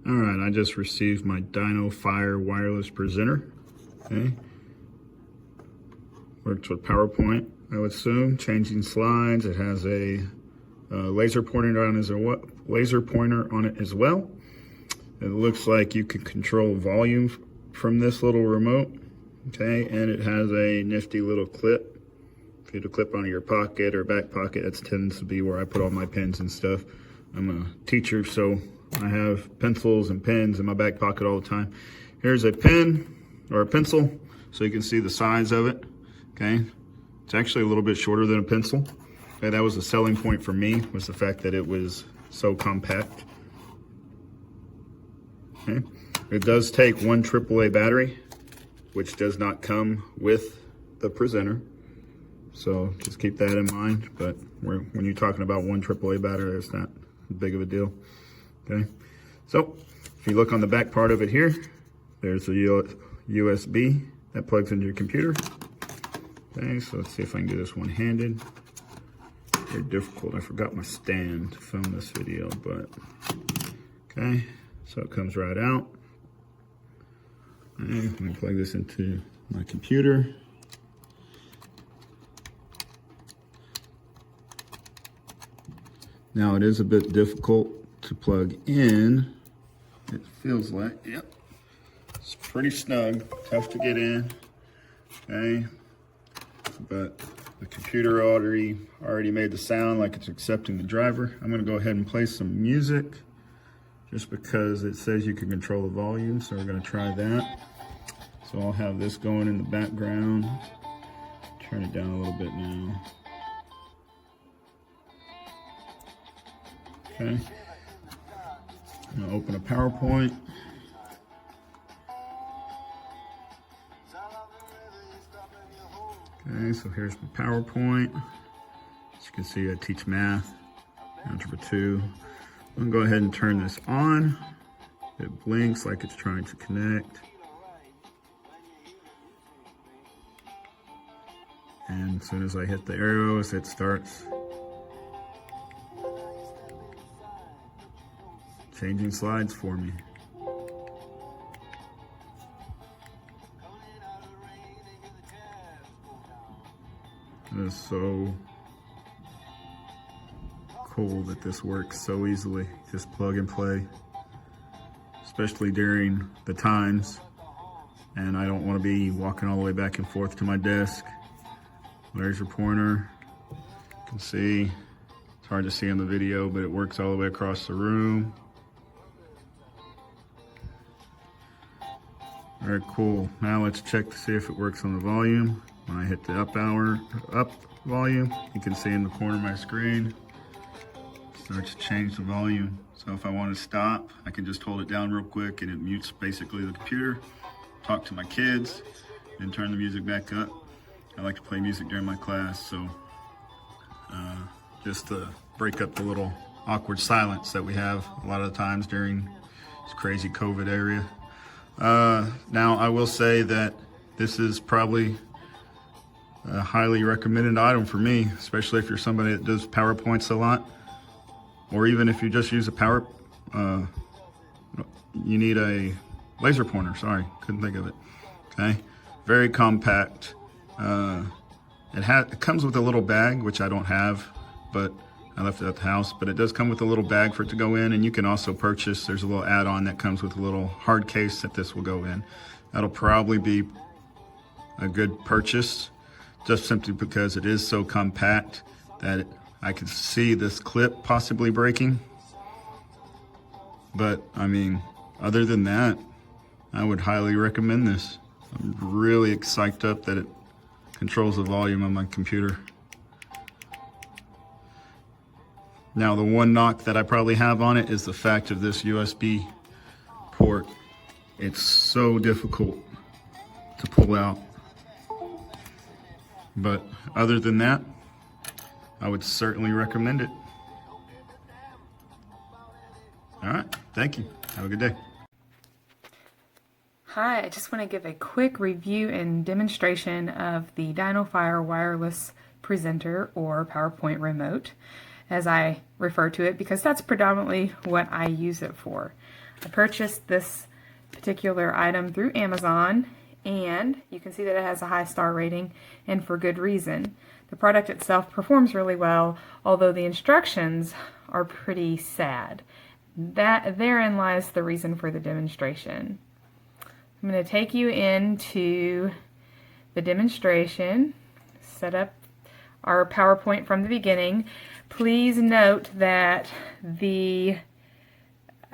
All right, I just received my DinoFire wireless presenter. Okay, works with PowerPoint, I would assume. Changing slides. It has a laser pointer on it as well. It looks like you can control volume from this little remote. Okay, and it has a nifty little clip for you to clip onto your pocket or back pocket. That tends to be where I put all my pens and stuff. I'm a teacher, so I have pencils and pens in my back pocket all the time. Here's a pen or a pencil, so you can see the size of it. Okay, it's actually a little bit shorter than a pencil. Okay, that was a selling point for me, was the fact that it was so compact. Okay, it does take one AAA battery, which does not come with the presenter. So just keep that in mind. But when you're talking about one AAA battery, it's not big of a deal. Okay, so if you look on the back part of it here, there's a USB that plugs into your computer. Okay, so let's see if I can do this one-handed. Very difficult. I forgot my stand to film this video, but okay, so it comes right out. Okay, I'm gonna plug this into my computer. Now it is a bit difficult to plug in. It feels like, yep, it's pretty snug, tough to get in. Okay, but the computer already made the sound like it's accepting the driver. I'm gonna go ahead and play some music just because it says you can control the volume, so we're gonna try that. So I'll have this going in the background. Turn it down a little bit now. Okay, I'm gonna open a PowerPoint. Okay, so here's my PowerPoint. As you can see, I teach math, Algebra 2. I'm gonna go ahead and turn this on. It blinks like it's trying to connect. And as soon as I hit the arrows, it starts changing slides for me. It is so cool that this works so easily. Just plug and play, especially during the times. And I don't want to be walking all the way back and forth to my desk. There's your pointer. You can see, it's hard to see in the video, but it works all the way across the room. Very cool. Now let's check to see if it works on the volume. When I hit the up volume, you can see in the corner of my screen, it starts to change the volume. So if I want to stop, I can just hold it down real quick and it mutes basically the computer, talk to my kids, and turn the music back up. I like to play music during my class, so just to break up the little awkward silence that we have a lot of the times during this crazy COVID area. Now I will say that this is probably a highly recommended item for me, especially if you're somebody that does PowerPoints a lot, or even if you just use a you need a laser pointer, sorry, couldn't think of it. Okay, very compact. It comes with a little bag, which I don't have, but I left it at the house, but it does come with a little bag for it to go in, and you can also purchase, there's a little add-on that comes with a little hard case that this will go in. That'll probably be a good purchase, just simply because it is so compact that I could see this clip possibly breaking. But I mean, other than that, I would highly recommend this. I'm really psyched up that it controls the volume on my computer. Now, the one knock that I probably have on it is the fact of this USB port. It's so difficult to pull out. But other than that, I would certainly recommend it. All right, thank you. Have a good day. Hi, I just want to give a quick review and demonstration of the DinoFire wireless presenter or PowerPoint remote, as I refer to it, because that's predominantly what I use it for. I purchased this particular item through Amazon, and you can see that it has a high star rating, and for good reason. The product itself performs really well, although the instructions are pretty sad. Therein lies the reason for the demonstration. I'm going to take you into the demonstration, set up our PowerPoint from the beginning. Please note that the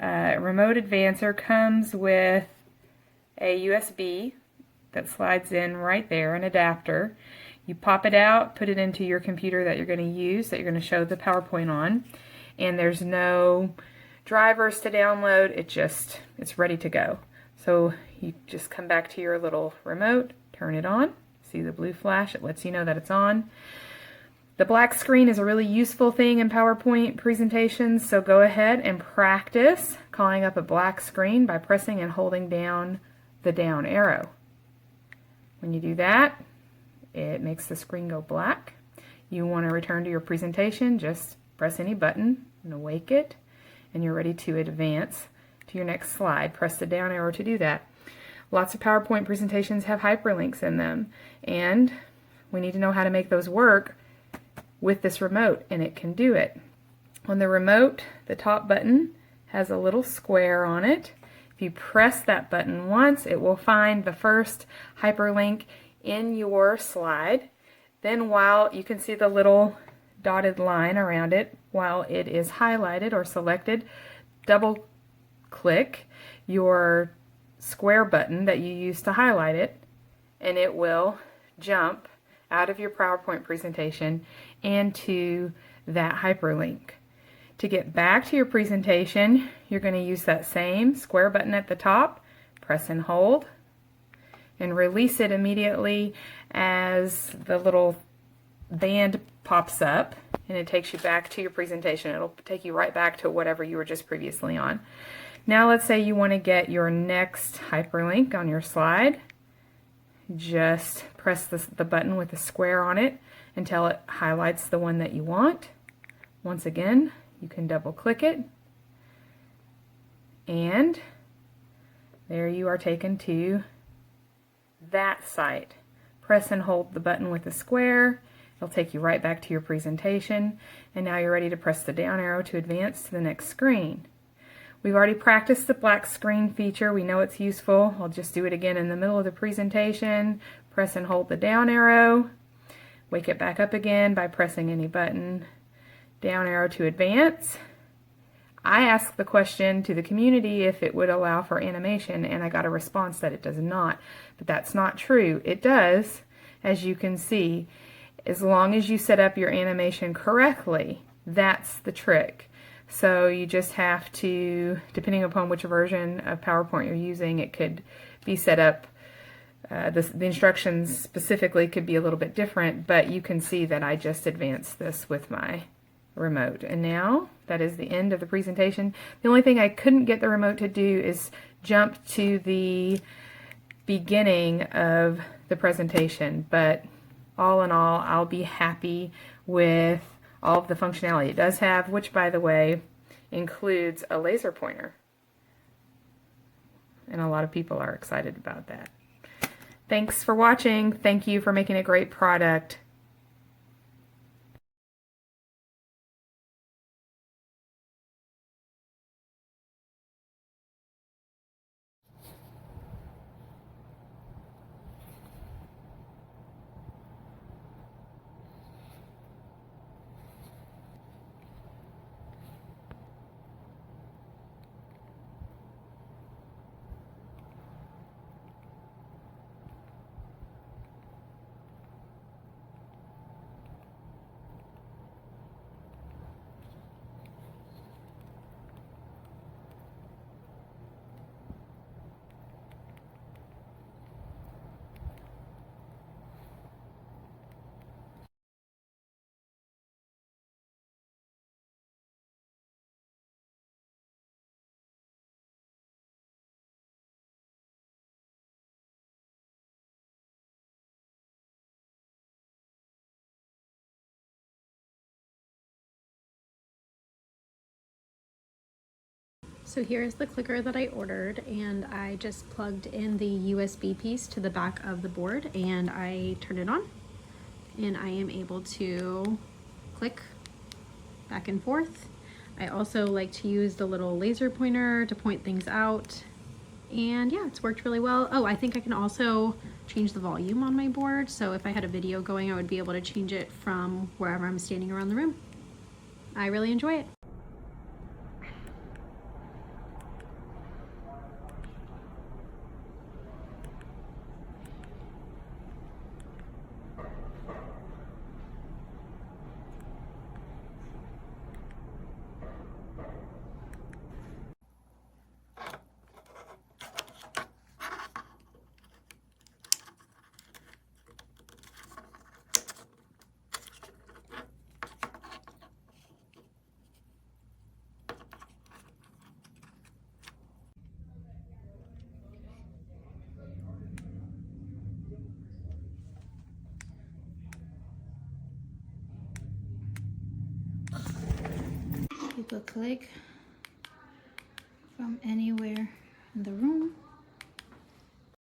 remote advancer comes with a USB that slides in right there, an adapter. You pop it out, put it into your computer that you're going to use, that you're going to show the PowerPoint on, and there's no drivers to download. It's ready to go. So you just come back to your little remote, turn it on, see the blue flash, it lets you know that it's on. The black screen is a really useful thing in PowerPoint presentations, so go ahead and practice calling up a black screen by pressing and holding down the down arrow. When you do that, it makes the screen go black. You want to return to your presentation, just press any button and awake it, and you're ready to advance to your next slide. Press the down arrow to do that. Lots of PowerPoint presentations have hyperlinks in them, and we need to know how to make those work with this remote, and it can do it. On the remote, the top button has a little square on it. If you press that button once, it will find the first hyperlink in your slide. Then while you can see the little dotted line around it, while it is highlighted or selected, double click your square button that you used to highlight it, and it will jump out of your PowerPoint presentation and to that hyperlink. To get back to your presentation, you're going to use that same square button at the top, press and hold, and release it immediately as the little band pops up, and it takes you back to your presentation. It'll take you right back to whatever you were just previously on. Now let's say you want to get your next hyperlink on your slide. Just press the button with the square on it until it highlights the one that you want. Once again, you can double click it, and there you are taken to that site. Press and hold the button with the square. It'll take you right back to your presentation, and now you're ready to press the down arrow to advance to the next screen. We've already practiced the black screen feature. We know it's useful. I'll just do it again in the middle of the presentation. Press and hold the down arrow. Wake it back up again by pressing any button. Down arrow to advance. I asked the question to the community if it would allow for animation, and I got a response that it does not. But that's not true. It does, as you can see, as long as you set up your animation correctly. That's the trick. So you just have to, depending upon which version of PowerPoint you're using, it could be set up, the instructions specifically could be a little bit different, but you can see that I just advanced this with my remote. And now that is the end of the presentation. The only thing I couldn't get the remote to do is jump to the beginning of the presentation, but all in all, I'll be happy with all of the functionality it does have, which, by the way, includes a laser pointer. And a lot of people are excited about that. Thanks for watching. Thank you for making a great product. So here's the clicker that I ordered, and I just plugged in the USB piece to the back of the board and I turned it on, and I am able to click back and forth. I also like to use the little laser pointer to point things out, and yeah, it's worked really well. Oh, I think I can also change the volume on my board, so if I had a video going, I would be able to change it from wherever I'm standing around the room. I really enjoy it. People click from anywhere in the room.